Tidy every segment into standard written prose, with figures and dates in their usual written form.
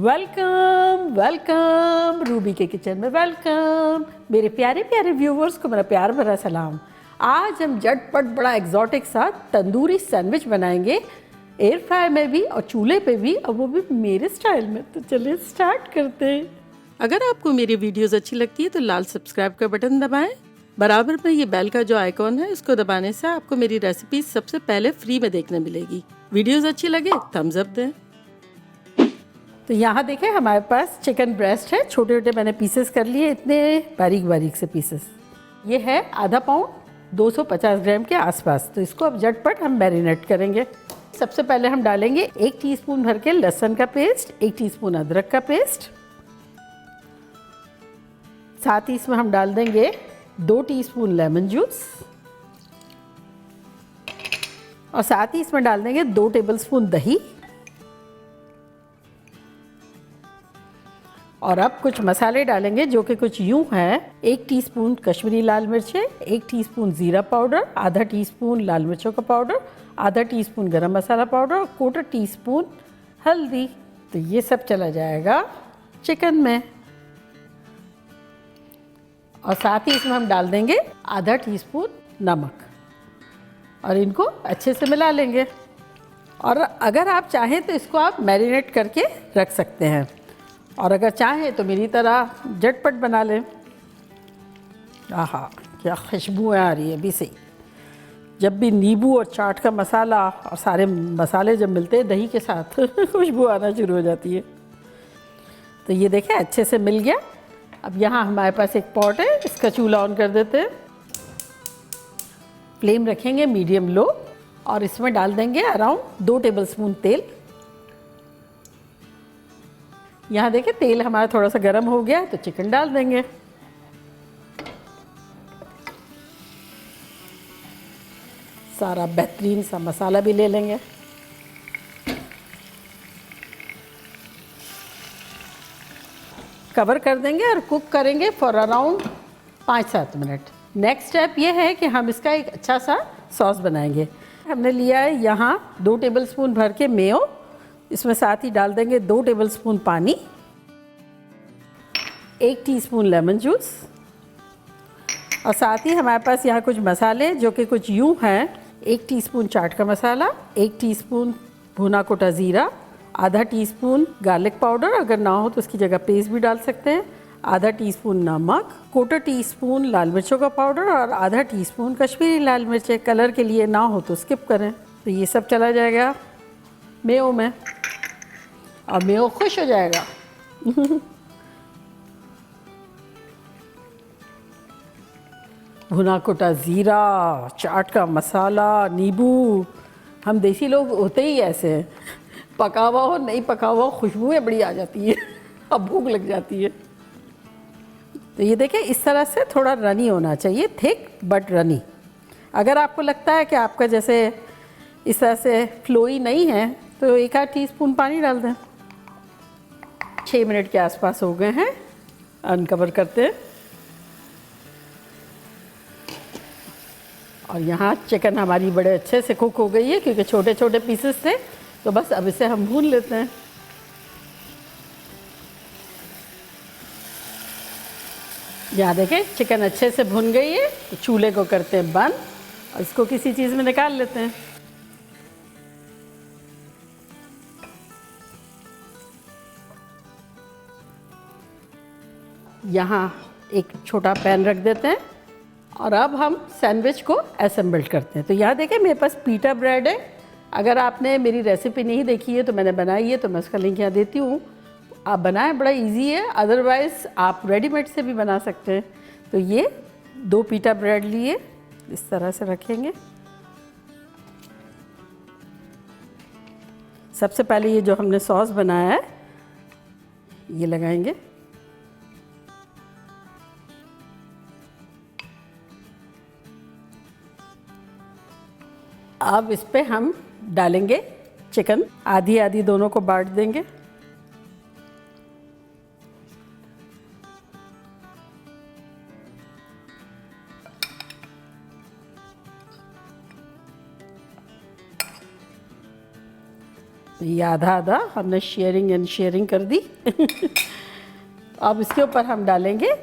Welcome welcome Ruby के kitchen में welcome. मेरे प्यारे प्यारे व्यूवर्स को मेरा प्यार भरा सलाम। आज हम झटपट बड़ा एग्जॉटिक सा तंदूरी सैंडविच बनाएंगे, एयर फ्राई में भी और चूल्हे पे भी, और वो भी मेरे स्टाइल में। तो चलिए स्टार्ट करते हैं। अगर आपको मेरी वीडियोस अच्छी लगती है तो लाल सब्सक्राइब का बटन दबाएं। बराबर में ये बेल का जो आइकॉन है उसको दबाने से आपको मेरी रेसिपी सबसे पहले फ्री में देखने मिलेगी। वीडियोस अच्छी लगे थम्स अप दें। तो यहाँ देखें हमारे पास चिकन ब्रेस्ट है, छोटे छोटे मैंने पीसेस कर लिए, इतने बारीक बारीक से पीसेस। ये है आधा पाउंड 250 ग्राम के आसपास। तो इसको अब झटपट हम मैरिनेट करेंगे। सबसे पहले हम डालेंगे 1 टीस्पून भर के लहसुन का पेस्ट, 1 टीस्पून अदरक का पेस्ट, साथ ही इसमें हम डाल देंगे 2 टीस्पून लेमन जूस, और साथ ही इसमें डाल देंगे 2 टेबलस्पून दही। और अब कुछ मसाले डालेंगे जो कि कुछ यूं हैं। 1 टीस्पून कश्मीरी लाल मिर्च है, 1 टीस्पून ज़ीरा पाउडर, आधा टीस्पून लाल मिर्चों का पाउडर, आधा टीस्पून गरम मसाला पाउडर और 1/4 टीस्पून हल्दी। तो ये सब चला जाएगा चिकन में। और साथ ही इसमें हम डाल देंगे आधा टीस्पून नमक और इनको अच्छे से मिला लेंगे। और अगर आप चाहें तो इसको आप मैरिनेट करके रख सकते हैं, और अगर चाहें तो मेरी तरह झटपट बना लें। आहा, क्या खुशबू आ रही है अभी से। जब भी नींबू और चाट का मसाला और सारे मसाले जब मिलते हैं दही के साथ खुशबू आना शुरू हो जाती है। तो ये देखें अच्छे से मिल गया। अब यहाँ हमारे पास एक पॉट है, इसका चूल्हा ऑन कर देते हैं। फ्लेम रखेंगे मीडियम लो, और इसमें डाल देंगे अराउंड 2 टेबलस्पून तेल। यहाँ देखिए तेल हमारा थोड़ा सा गर्म हो गया, तो चिकन डाल देंगे। सारा बेहतरीन सा मसाला भी ले लेंगे। कवर कर देंगे और कुक करेंगे for around 5-7 minute. Next step ये है कि हम इसका एक अच्छा सा सॉस बनाएंगे। हमने लिया है यहाँ 2 टेबलस्पून भर के मेयो, इसमें साथ ही डाल देंगे 2 टेबलस्पून पानी, 1 टीस्पून लेमन जूस, और साथ ही हमारे पास यहाँ कुछ मसाले जो कि कुछ यूं हैं। 1 टीस्पून चाट का मसाला, 1 टीस्पून भुना कोटा ज़ीरा, आधा टीस्पून गार्लिक पाउडर, अगर ना हो तो उसकी जगह पेस्ट भी डाल सकते हैं, आधा टीस्पून नमक, 1/4 टीस्पून लाल मिर्चों का पाउडर और आधा टीस्पून कश्मीरी लाल मिर्च। कलर के लिए ना हो तो स्किप करें। तो ये सब चला जाएगा मेयो में, और मेयो खुश हो जाएगा। भुना कोटा ज़ीरा, चाट का मसाला, नींबू, हम देसी लोग होते ही ऐसे हैं। पका हुआ हो नहीं पका हुआ हो खुशबुएं बड़ी आ जाती है, अब भूख लग जाती है। तो ये देखें इस तरह से थोड़ा रनी होना चाहिए, थिक बट रनी। अगर आपको लगता है कि आपका जैसे इस तरह से फ्लोई नहीं है तो 1 टीस्पून पानी डाल दें। 6 मिनट के आसपास हो गए हैं, अनकवर करते हैं। और यहाँ चिकन हमारी बड़े अच्छे से कुक हो गई है क्योंकि छोटे छोटे पीसेस थे। तो बस अब इसे हम भून लेते हैं। यहाँ देखें चिकन अच्छे से भुन गई है, तो चूल्हे को करते हैं बंद और इसको किसी चीज़ में निकाल लेते हैं। यहाँ एक छोटा पैन रख देते हैं और अब हम सैंडविच को असेंबल करते हैं। तो यहाँ देखें मेरे पास पीटा ब्रेड है। अगर आपने मेरी रेसिपी नहीं देखी है तो मैंने बनाई है, तो मैं उसका लिंक यहाँ देती हूँ, आप बनाएं, बड़ा इजी है। अदरवाइज़ आप रेडीमेड से भी बना सकते हैं। तो ये 2 पीटा ब्रेड लिए, इस तरह से रखेंगे। सबसे पहले ये जो हमने सॉस बनाया है ये लगाएंगे। अब इस पे हम डालेंगे चिकन, आधी आधी दोनों को बांट देंगे। ये आधा आधा हमने शेयरिंग एंड शेयरिंग कर दी। अब इसके ऊपर हम डालेंगे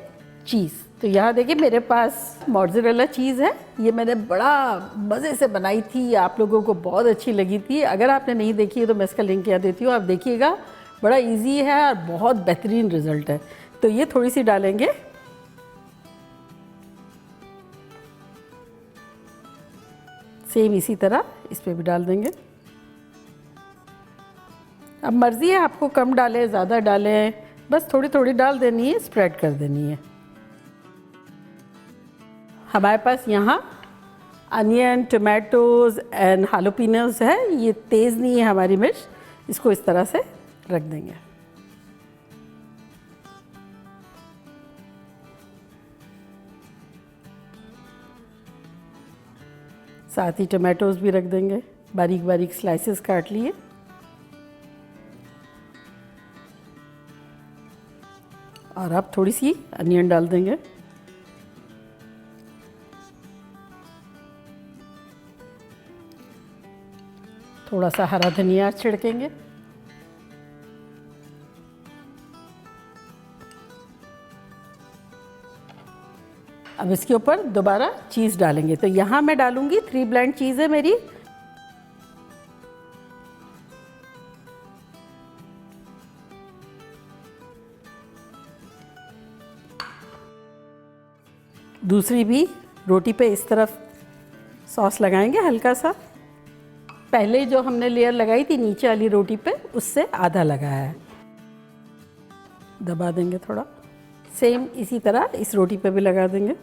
चीज़। तो यहाँ देखिए मेरे पास मोज़रेला चीज़ है, ये मैंने बड़ा मज़े से बनाई थी, आप लोगों को बहुत अच्छी लगी थी। अगर आपने नहीं देखी है तो मैं इसका लिंक यहाँ देती हूँ, आप देखिएगा, बड़ा इजी है और बहुत बेहतरीन रिज़ल्ट है। तो ये थोड़ी सी डालेंगे, सेम इसी तरह इस पर भी डाल देंगे। अब मर्ज़ी है आपको कम डालें ज़्यादा डालें, बस थोड़ी थोड़ी डाल देनी है, स्प्रेड कर देनी है। हमारे पास यहाँ अनियन, टमाटोज़ एंड हालोपिनोज़ है, ये तेज़ नहीं है हमारी मिर्च, इसको इस तरह से रख देंगे। साथ ही टमाटोज़ भी रख देंगे, बारीक बारीक स्लाइसेस काट लिए। और अब थोड़ी सी अनियन डाल देंगे। थोड़ा सा हरा धनिया छिड़केंगे। अब इसके ऊपर दोबारा चीज़ डालेंगे। तो यहाँ मैं डालूंगी 3 ब्लेंड चीज़ है मेरी। दूसरी भी रोटी पे इस तरफ सॉस लगाएंगे हल्का सा। पहले जो हमने लेयर लगाई थी नीचे वाली रोटी पे, उससे आधा लगाया है। दबा देंगे थोड़ा, सेम इसी तरह इस रोटी पे भी लगा देंगे।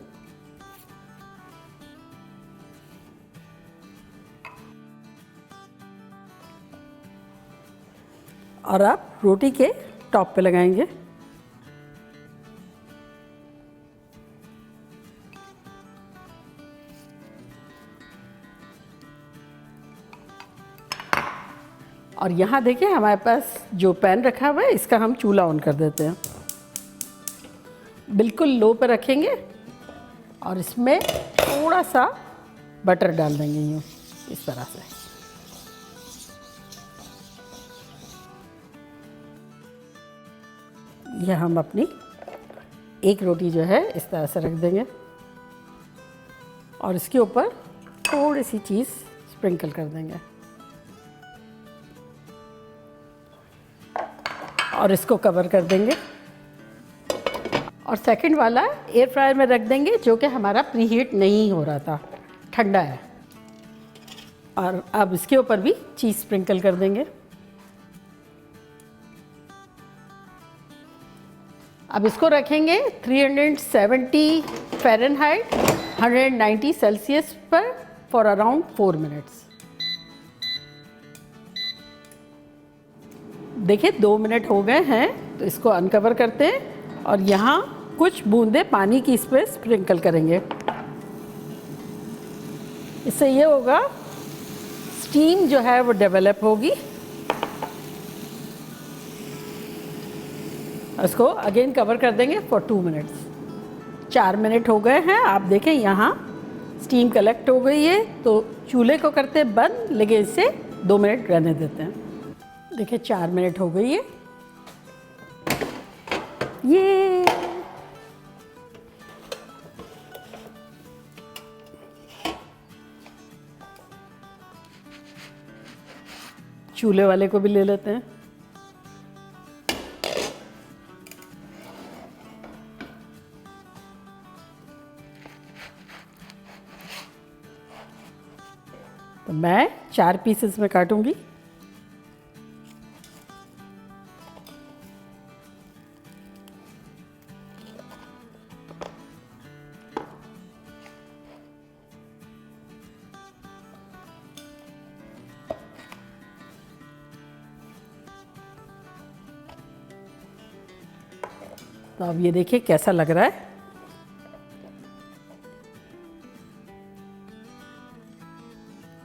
और आप रोटी के टॉप पे लगाएंगे। और यहाँ देखिए हमारे पास जो पैन रखा हुआ है, इसका हम चूल्हा ऑन कर देते हैं। बिल्कुल लो पर रखेंगे और इसमें थोड़ा सा बटर डाल देंगे यूँ इस तरह से। यह हम अपनी एक रोटी जो है इस तरह से रख देंगे और इसके ऊपर थोड़ी सी चीज़ स्प्रिंकल कर देंगे और इसको कवर कर देंगे। और सेकंड वाला एयर फ्रायर में रख देंगे, जो कि हमारा प्रीहीट नहीं हो रहा था, ठंडा है। और अब इसके ऊपर भी चीज़ स्प्रिंकल कर देंगे। अब इसको रखेंगे 370 फ़ारेनहाइट 190 सेल्सियस पर फॉर अराउंड 4 मिनट्स। देखिए 2 मिनट हो गए हैं, तो इसको अनकवर करते हैं और यहाँ कुछ बूंदे पानी की इस पर स्प्रिंकल करेंगे। इससे ये होगा, स्टीम जो है वो डेवलप होगी। इसको अगेन कवर कर देंगे फॉर 2 मिनट्स। 4 मिनट हो गए हैं, आप देखें यहाँ स्टीम कलेक्ट हो गई है। तो चूल्हे को करते हैं बंद, लेकिन इसे 2 मिनट रहने देते हैं। देखिए 4 मिनट हो गई है। ये चूल्हे वाले को भी ले लेते हैं। तो मैं 4 पीसेस में काटूंगी। तो अब ये देखिए कैसा लग रहा है।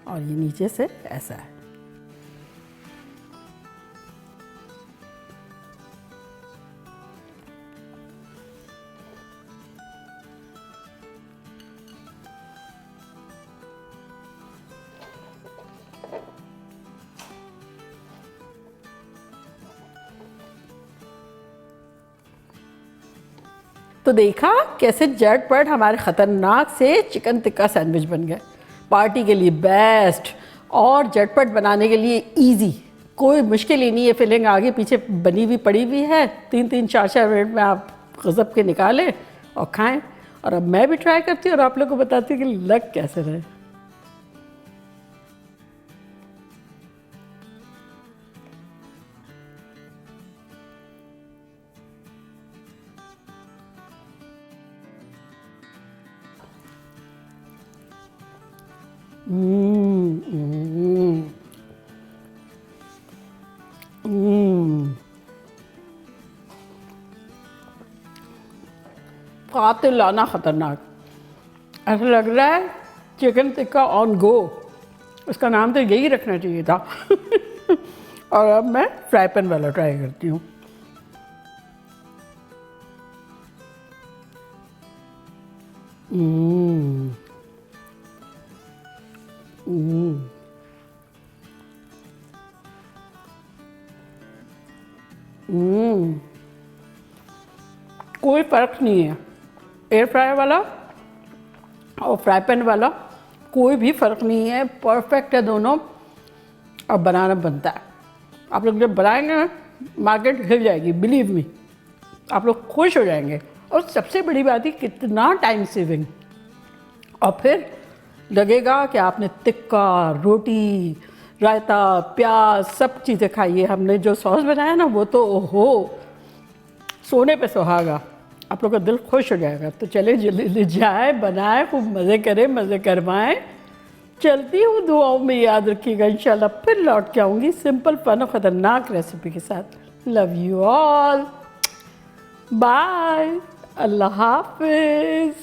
और ये नीचे से ऐसा है। तो देखा कैसे झटपट हमारे ख़तरनाक से चिकन टिक्का सैंडविच बन गए। पार्टी के लिए बेस्ट और झटपट बनाने के लिए इजी, कोई मुश्किल ही नहीं है। फिलिंग आगे पीछे बनी हुई पड़ी हुई है, 3-3 4-4 मिनट में आप गज़ब के निकालें और खाएं। और अब मैं भी ट्राई करती हूँ और आप लोगों को बताती हूँ कि लग कैसे रहे। कातिलाना ख़तरनाक, ऐसा लग रहा है चिकन टिक्का ऑन गो, उसका नाम तो यही रखना चाहिए था। और अब मैं फ्राई पैन वाला ट्राई करती हूँ। कोई फ़र्क नहीं है, एयर फ्रायर वाला और फ्राई पैन वाला कोई भी फ़र्क नहीं है, परफेक्ट है दोनों। और बनाना बनता है, आप लोग जब बनाएंगे ना मार्केट हिल जाएगी, बिलीव मी, आप लोग खुश हो जाएंगे। और सबसे बड़ी बात है कितना टाइम सेविंग। और फिर लगेगा कि आपने टिक्का, रोटी, रायता, प्याज सब चीज़ें खाई है। हमने जो सॉस बनाया ना वो तो ओहो, सोने पे सुहागा, आप लोग का दिल खुश हो जाएगा। तो चले जल्दी जाए, बनाए, खूब मज़े करें, मज़े करवाएं। चलती हूँ, दुआओं में याद रखिएगा। इंशाल्लाह फिर लौट के आऊँगी सिंपल फन और ख़तरनाक रेसिपी के साथ। लव यू ऑल, बाय, अल्लाह हाफिज़।